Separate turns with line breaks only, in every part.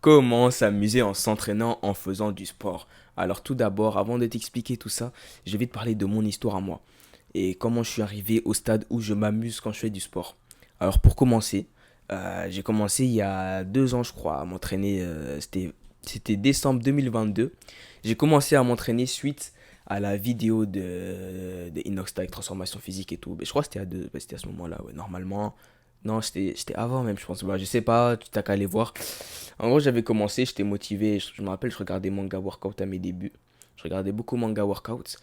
Comment s'amuser en s'entraînant en faisant du sport? Alors tout d'abord, avant de t'expliquer tout ça, je vais te parler de mon histoire à moi et comment je suis arrivé au stade où je m'amuse quand je fais du sport. Alors pour commencer, j'ai commencé il y a 2 ans je crois à m'entraîner, c'était décembre 2022. J'ai commencé à m'entraîner suite à la vidéo de Inox avec transformation physique et tout. Mais je crois que c'était à ce moment-là, ouais, normalement. Non, c'était avant même, je pense. Bah, je sais pas, tu t'as qu'à aller voir. En gros, j'avais commencé, j'étais motivé. Je me rappelle, je regardais manga workout à mes débuts. Je regardais beaucoup manga workout.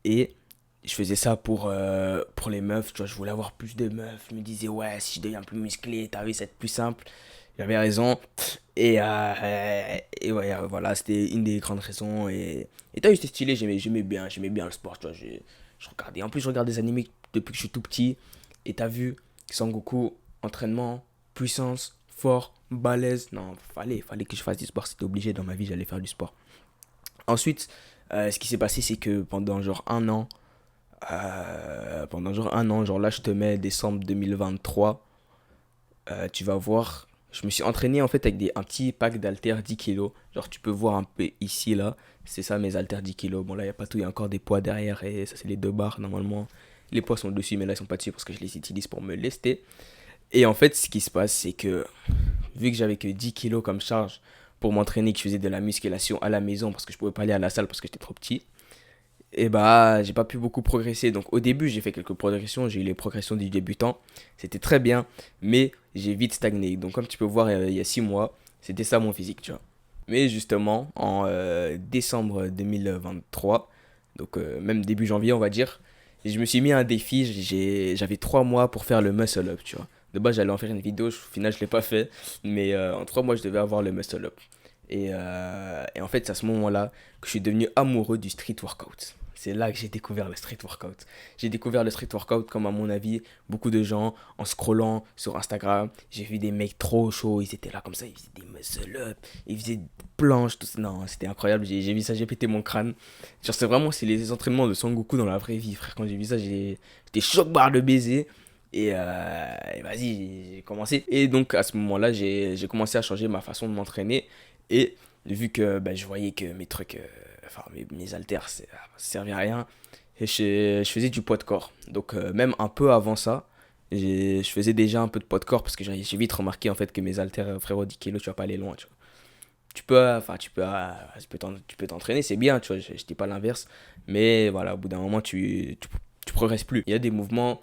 Et je faisais ça pour les meufs. Tu vois, je voulais avoir plus de meufs. Je me disais, ouais, si je deviens plus musclé, t'as vu, ça va être plus simple. J'avais raison. Et ouais, voilà, c'était une des grandes raisons. Et t'as vu, c'était stylé. J'aimais bien le sport. Tu vois, je regardais. En plus, je regarde des animés depuis que je suis tout petit. Et t'as vu, Sangoku, entraînement, puissance, fort, balèze. Non, fallait que je fasse du sport. C'était obligé dans ma vie, j'allais faire du sport. Ensuite, ce qui s'est passé, c'est que pendant genre un an, genre là, je te mets décembre 2023, tu vas voir, je me suis entraîné en fait avec un petit pack d'haltères 10 kilos. Genre, tu peux voir un peu ici, là, c'est ça mes haltères 10 kilos. Bon, là, il n'y a pas tout, il y a encore des poids derrière et ça, c'est les deux barres normalement. Les poids sont dessus, mais là, ils sont pas dessus parce que je les utilise pour me lester. Et en fait, ce qui se passe, c'est que vu que j'avais que 10 kilos comme charge pour m'entraîner, que je faisais de la musculation à la maison parce que je pouvais pas aller à la salle parce que j'étais trop petit, et bah j'ai pas pu beaucoup progresser. Donc au début, j'ai fait quelques progressions, j'ai eu les progressions du débutant, c'était très bien, mais j'ai vite stagné. Donc comme tu peux voir, il y a 6 mois, c'était ça mon physique, tu vois. Mais justement, en décembre 2023, donc même début janvier, on va dire, je me suis mis un défi. J'avais 3 mois pour faire le muscle up, tu vois. De base, j'allais en faire une vidéo, au final, je ne l'ai pas fait. Mais en 3 mois, je devais avoir le muscle up. Et en fait, c'est à ce moment-là que je suis devenu amoureux du street workout. C'est là que j'ai découvert le street workout. J'ai découvert le street workout comme à mon avis, beaucoup de gens, en scrollant sur Instagram. J'ai vu des mecs trop chauds, ils étaient là comme ça, ils faisaient des muscle up, ils faisaient des planches, tout ça. Non, c'était incroyable, j'ai vu ça, j'ai pété mon crâne. Genre, c'est les entraînements de Sangoku dans la vraie vie, frère. Quand j'ai vu ça, j'étais choc barre de baiser. Et vas-y, j'ai commencé. Et donc, à ce moment-là, j'ai commencé à changer ma façon de m'entraîner. Et vu que bah, je voyais que mes trucs, enfin mes haltères, ça servait à rien, et je faisais du poids de corps. Donc même un peu avant ça, je faisais déjà un peu de poids de corps parce que j'ai vite remarqué en fait que mes haltères, frérot, 10 kilos, tu vas pas aller loin, tu vois. Tu peux t'entraîner, c'est bien, tu vois, je dis pas l'inverse, mais voilà, au bout d'un moment, tu progresses plus. Il y a des mouvements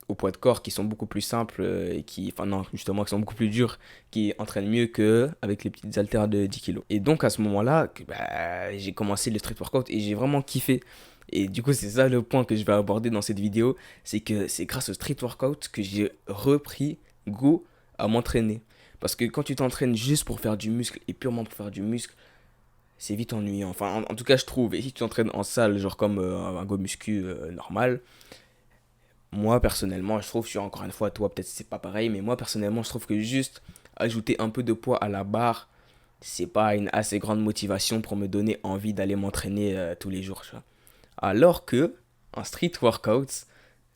au poids de corps qui sont beaucoup plus simples et enfin non, justement, qui sont beaucoup plus durs, qui entraînent mieux que avec les petites haltères de 10 kilos. Et donc à ce moment-là, bah, j'ai commencé le street workout et j'ai vraiment kiffé. Et du coup, c'est ça le point que je vais aborder dans cette vidéo, c'est que c'est grâce au street workout que j'ai repris goût à m'entraîner. Parce que quand tu t'entraînes juste pour faire du muscle et purement pour faire du muscle, c'est vite ennuyant. Enfin, en tout cas, je trouve. Et si tu t'entraînes en salle, genre comme un go muscu normal, moi personnellement, je trouve, encore une fois, toi peut-être c'est pas pareil, mais moi personnellement, je trouve que juste ajouter un peu de poids à la barre, c'est pas une assez grande motivation pour me donner envie d'aller m'entraîner tous les jours, tu vois. Alors que, en street workout,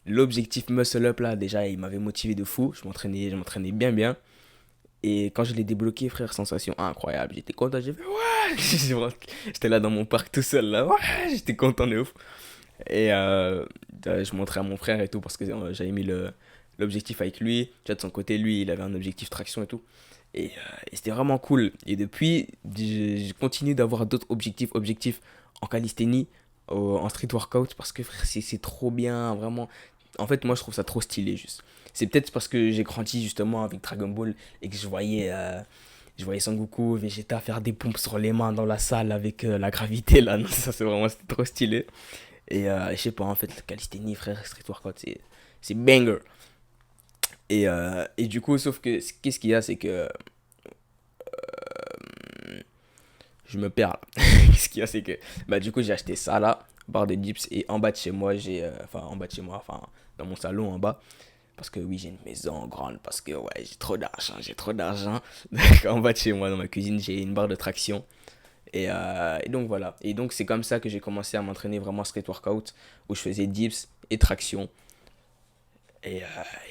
l'objectif muscle up là, déjà, il m'avait motivé de fou. Je m'entraînais bien, bien. Et quand je l'ai débloqué, frère, sensation incroyable. J'étais content, j'ai fait ouais! J'étais là dans mon parc tout seul là, ouais! J'étais content de ouf. Et je montrais à mon frère et tout parce que j'avais mis l'objectif avec lui. Tu vois, de son côté, lui, il avait un objectif traction et tout. Et c'était vraiment cool. Et depuis, je continue d'avoir d'autres objectifs en calisthénie, en street workout parce que frère, c'est trop bien, vraiment. En fait, moi, je trouve ça trop stylé, juste. C'est peut-être parce que j'ai grandi justement avec Dragon Ball et que je voyais Sangoku, Vegeta faire des pompes sur les mains dans la salle avec la gravité là. Non, ça, c'était trop stylé. Et je sais pas, en fait, le calisthénie, frère, street workout, c'est banger. Et du coup, sauf que, qu'est-ce qu'il y a, c'est que je me perds là. Qu'est-ce qu'il y a, c'est que, bah, du coup, j'ai acheté ça là, barre de dips, et en bas de chez moi, enfin, dans mon salon en bas, parce que oui, j'ai une maison grande, parce que ouais, j'ai trop d'argent. Donc, en bas de chez moi, dans ma cuisine, j'ai une barre de traction. Et donc voilà. Et donc c'est comme ça que j'ai commencé à m'entraîner vraiment street workout, où je faisais dips et traction. Et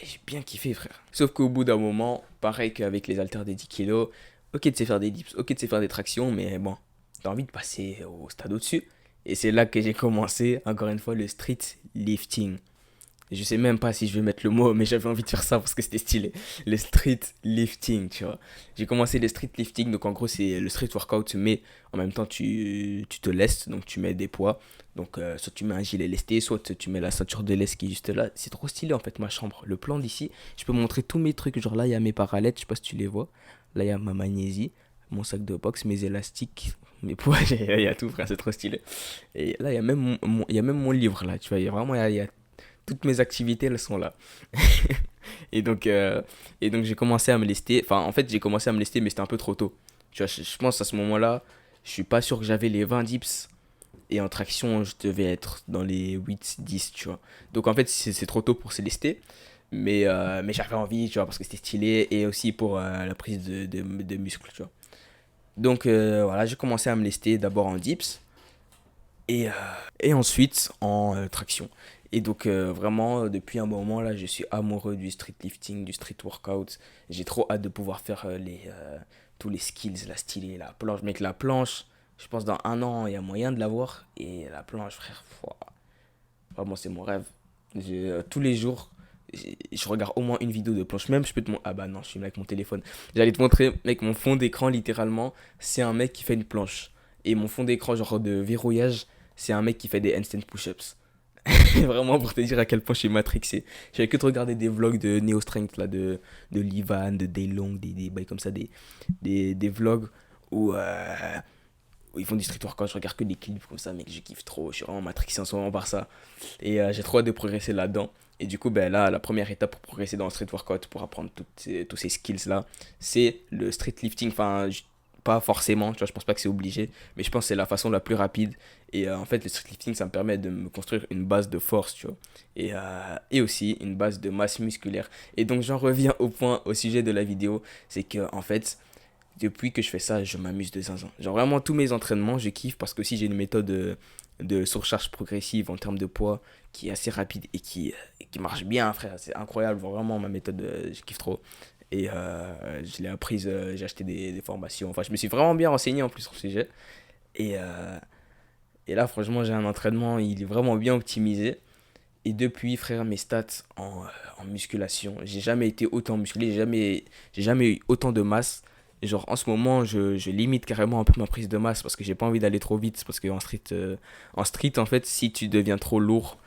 j'ai bien kiffé, frère. Sauf qu'au bout d'un moment, pareil qu'avec les haltères des 10 kilos, Ok, tu sais faire des dips, ok, tu sais faire des tractions, mais bon, t'as envie de passer au stade au-dessus. Et c'est là que j'ai commencé, encore une fois, le street lifting. Je sais même pas si je vais mettre le mot, mais j'avais envie de faire ça parce que c'était stylé. Le street lifting, tu vois. J'ai commencé le street lifting, donc en gros, c'est le street workout, mais en même temps, tu te lestes, donc tu mets des poids. Donc, soit tu mets un gilet lesté, soit tu mets la ceinture de lest qui est juste là. C'est trop stylé en fait, ma chambre. Le plan d'ici, je peux montrer tous mes trucs. Genre là, il y a mes parallettes, je sais pas si tu les vois. Là, il y a ma magnésie, mon sac de boxe, mes élastiques, mes poids, il y a tout, frère, c'est trop stylé. Et là, il y a même il y a même mon livre là, tu vois. Il y a vraiment, il y a toutes mes activités, elles sont là. Et donc, euh, et donc j'ai commencé à me lester. Enfin, en fait, j'ai commencé à me lester, mais c'était un peu trop tôt. Tu vois, je pense à ce moment-là, je suis pas sûr que j'avais les 20 dips. Et en traction, je devais être dans les 8 10 tu vois. Donc en fait, c'est trop tôt pour se lester. Mais j'avais envie, tu vois, parce que c'était stylé. Et aussi pour la prise de muscles, tu vois. Donc voilà, j'ai commencé à me lester d'abord en dips et, euh, et ensuite en traction. Et donc vraiment, depuis un moment là, je suis amoureux du street lifting, du street workout. J'ai trop hâte de pouvoir faire tous les skills, la stylée, la planche. Mec, la planche, je pense dans un an, il y a moyen de l'avoir. Et la planche, frère, vraiment, c'est mon rêve. Tous les jours, je regarde au moins une vidéo de planche. Même, je peux te montrer. Ah bah non, je suis avec mon téléphone. J'allais te montrer, mec, mon fond d'écran, littéralement, c'est un mec qui fait une planche. Et mon fond d'écran, genre de verrouillage, c'est un mec qui fait des handstand push-ups. Vraiment pour te dire à quel point je suis matrixé. J'avais que de regarder des vlogs de Neo Strength, là, de Livan, de Daylong, des bails comme ça, des vlogs où, où ils font du street workout. Je regarde que des clips comme ça, mec, je kiffe trop. Je suis vraiment matrixé en ce moment par ça. Et j'ai trop hâte de progresser là-dedans. Et du coup, ben là, la première étape pour progresser dans le street workout, pour apprendre tous ces skills-là, c'est le street lifting. Enfin, pas forcément, tu vois, je pense pas que c'est obligé, mais je pense que c'est la façon la plus rapide. Et en fait, le street lifting, ça me permet de me construire une base de force, tu vois. Et aussi une base de masse musculaire. Et donc, j'en reviens au point, au sujet de la vidéo, c'est que, en fait, depuis que je fais ça, je m'amuse de zinzin. Genre vraiment tous mes entraînements, je kiffe parce que aussi j'ai une méthode de surcharge progressive en termes de poids qui est assez rapide et qui marche bien, frère. C'est incroyable, vraiment ma méthode, je kiffe trop. Et je l'ai apprise, j'ai acheté des formations. Enfin, je me suis vraiment bien renseigné en plus sur le sujet. Et, euh, et là, franchement, j'ai un entraînement, il est vraiment bien optimisé. Et depuis, frère, mes stats en musculation, j'ai jamais été autant musclé, j'ai jamais eu autant de masse. Et genre, en ce moment, je limite carrément un peu ma prise de masse parce que j'ai pas envie d'aller trop vite. Parce en street, en fait, si tu deviens trop lourd,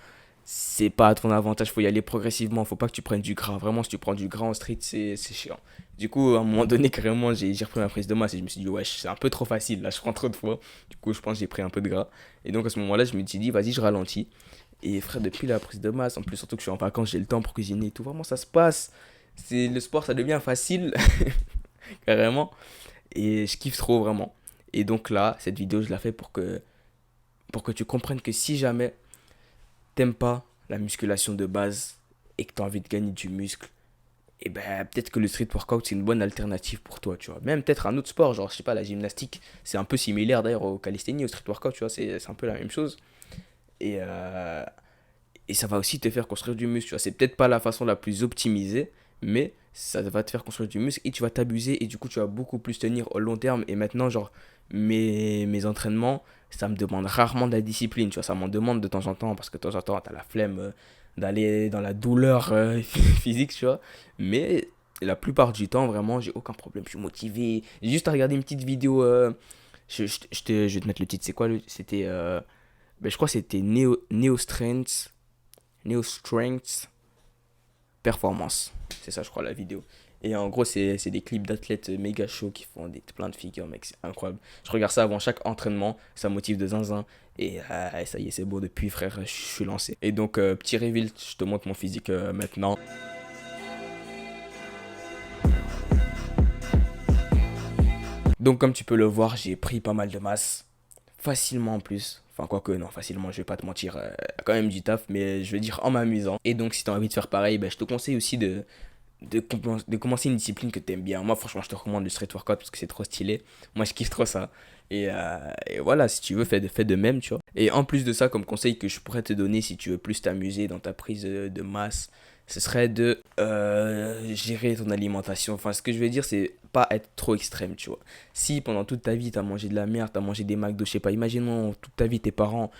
c'est pas à ton avantage. Faut y aller progressivement. Faut pas que tu prennes du gras. Vraiment, si tu prends du gras en street, c'est chiant. Du coup, à un moment donné, carrément, j'ai repris ma prise de masse et je me suis dit, ouais, c'est un peu trop facile. Là, je prends trop de fois. Du coup, je pense que j'ai pris un peu de gras. Et donc, à ce moment-là, je me suis dit, vas-y, je ralentis. Et frère, depuis la prise de masse, en plus, surtout que je suis en vacances, j'ai le temps pour cuisiner et tout. Vraiment, ça se passe. Le sport, ça devient facile, carrément. Et je kiffe trop, vraiment. Et donc là, cette vidéo, je la fais pour que tu comprennes que si jamais t'aimes pas la musculation de base et que t'as envie de gagner du muscle, et ben peut-être que le street workout, c'est une bonne alternative pour toi, tu vois. Même peut-être un autre sport, genre, je sais pas, la gymnastique, c'est un peu similaire d'ailleurs au calisthénie, au street workout, tu vois, c'est un peu la même chose. Et, et ça va aussi te faire construire du muscle. Tu vois. C'est peut-être pas la façon la plus optimisée, mais ça va te faire construire du muscle et tu vas t'abuser et du coup tu vas beaucoup plus tenir au long terme. Et maintenant, genre, mes entraînements, ça me demande rarement de la discipline. Tu vois, ça m'en demande de temps en temps parce que de temps en temps, t'as la flemme d'aller dans la douleur physique, tu vois. Mais la plupart du temps, vraiment, j'ai aucun problème. Je suis motivé. J'ai juste à regarder une petite vidéo. Je vais te mettre le titre. C'est quoi C'était. Ben, je crois que c'était Neo Strength Performance. C'est ça, je crois, la vidéo. Et en gros, c'est des clips d'athlètes méga chauds qui font plein de figures, mec. C'est incroyable. Je regarde ça avant chaque entraînement. Ça motive de zinzin. Et ça y est, c'est beau. Depuis, frère, je suis lancé. Et donc, petit reveal, je te montre mon physique maintenant. Donc, comme tu peux le voir, j'ai pris pas mal de masse. Facilement en plus. Enfin, quoique, non, facilement, je vais pas te mentir. Quand même du taf, mais je veux dire en m'amusant. Et donc, si tu as envie de faire pareil, ben, je te conseille aussi de commencer une discipline que tu aimes bien. Moi, franchement, je te recommande le street workout parce que c'est trop stylé. Moi, je kiffe trop ça. Et voilà, si tu veux, fais de même, tu vois. Et en plus de ça, comme conseil que je pourrais te donner si tu veux plus t'amuser dans ta prise de masse, ce serait de gérer ton alimentation. Enfin, ce que je veux dire, c'est pas être trop extrême, tu vois. Si pendant toute ta vie, t'as mangé de la merde, t'as mangé des McDo, je sais pas, imaginons toute ta vie, tes parents,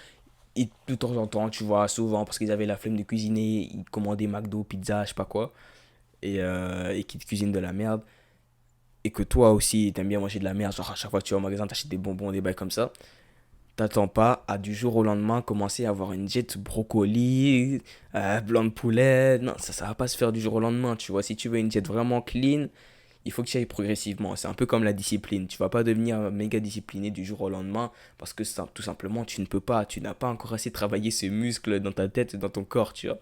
de temps en temps, tu vois, souvent, parce qu'ils avaient la flemme de cuisiner, ils commandaient McDo, pizza, je sais pas quoi, et qu'ils te cuisinent de la merde. Et que toi aussi, t'aimes bien manger de la merde, genre à chaque fois que tu vas au magasin, t'achètes des bonbons, des bails comme ça. T'attends pas à du jour au lendemain commencer à avoir une diète brocoli, blanc de poulet. Non, ça va pas se faire du jour au lendemain, tu vois. Si tu veux une diète vraiment clean, il faut que tu ailles progressivement. C'est un peu comme la discipline. Tu vas pas devenir méga discipliné du jour au lendemain parce que tout simplement, tu ne peux pas. Tu n'as pas encore assez travaillé ce muscle dans ta tête, dans ton corps, tu vois.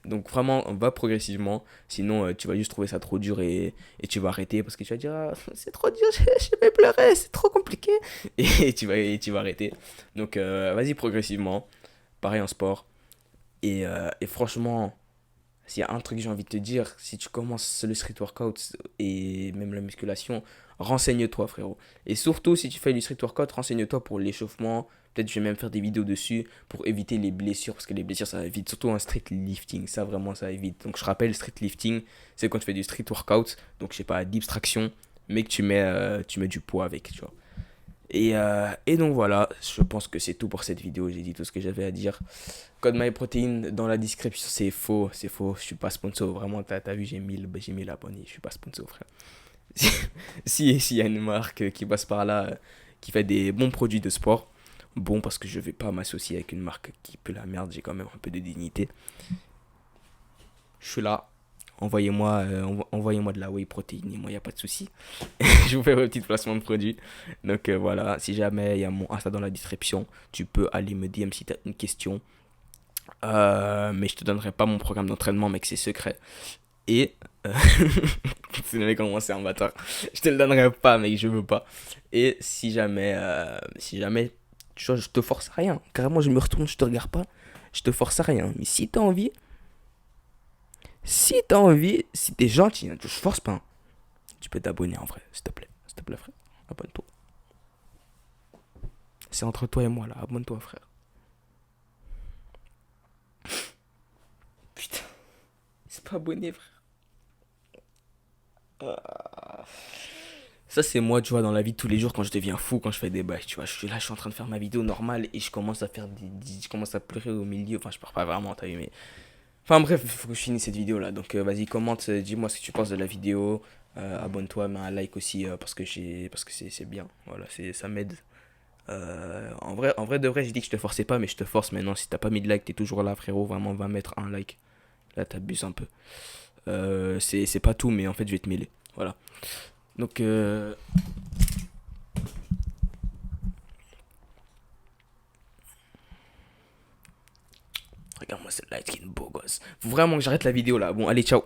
Donc vraiment, on va progressivement. Sinon, tu vas juste trouver ça trop dur et tu vas arrêter parce que tu vas dire ah, c'est trop dur, je vais pleurer, c'est trop compliqué. Et tu vas arrêter. Donc vas-y progressivement. Pareil en sport. Et franchement, s'il y a un truc que j'ai envie de te dire, si tu commences le street workout et même la musculation, renseigne-toi frérot. Et surtout si tu fais du street workout, renseigne-toi pour l'échauffement. Peut-être je vais même faire des vidéos dessus pour éviter les blessures, parce que les blessures ça va vite, surtout un street lifting, ça vraiment ça évite. Donc je rappelle, street lifting, c'est quand tu fais du street workout, donc je sais pas, deep traction, mais que tu mets du poids avec, tu vois. Et donc voilà, je pense que c'est tout pour cette vidéo. J'ai dit tout ce que j'avais à dire. Code MyProtein dans la description, c'est faux, c'est faux. Je suis pas sponsor. Vraiment, t'as vu, j'ai 1000 abonnés. Je suis pas sponsor, frère. S'il y a une marque qui passe par là, qui fait des bons produits de sport, bon, parce que je vais pas m'associer avec une marque qui pue la merde, j'ai quand même un peu de dignité. Je suis là. Envoyez-moi de la whey protein, moi, il n'y a pas de souci. Je vous fais vos petits placements de produits. Donc voilà, si jamais il y a mon Insta dans la description, tu peux aller me DM si tu as une question. Mais je te donnerai pas mon programme d'entraînement, mec, c'est secret. Et c'est le mec comment c'est un bâtard. Je te le donnerai pas, mec, je veux pas. Et si jamais, tu vois, je te force à rien. Carrément, je me retourne, je te regarde pas. Je te force à rien. Mais si t'as envie, si t'es gentil, hein, je force pas, hein, tu peux t'abonner en vrai, s'il te plaît. S'il te plaît, frère. Abonne-toi. C'est entre toi et moi là, abonne-toi, frère. Putain, c'est pas abonné, frère. Ça, c'est moi, tu vois, dans la vie de tous les jours quand je deviens fou, quand je fais des bails, tu vois. Je suis là, je suis en train de faire ma vidéo normale et je commence à faire je commence à pleurer au milieu. Enfin, je pleure pas vraiment, t'as vu, mais. Enfin, bref, il faut que je finisse cette vidéo là. Donc, vas-y, commente, dis-moi ce que tu penses de la vidéo. Abonne-toi, mets un like aussi parce que c'est bien. Voilà, ça m'aide. En vrai, de vrai, j'ai dit que je te forçais pas, mais je te force maintenant. Si t'as pas mis de like, t'es toujours là, frérot. Vraiment, va mettre un like. Là, t'abuses un peu. C'est pas tout, mais en fait, je vais te mêler. Voilà. Donc, regarde-moi cette light skin beau gosse. Faut vraiment que j'arrête la vidéo là. Bon, allez, ciao.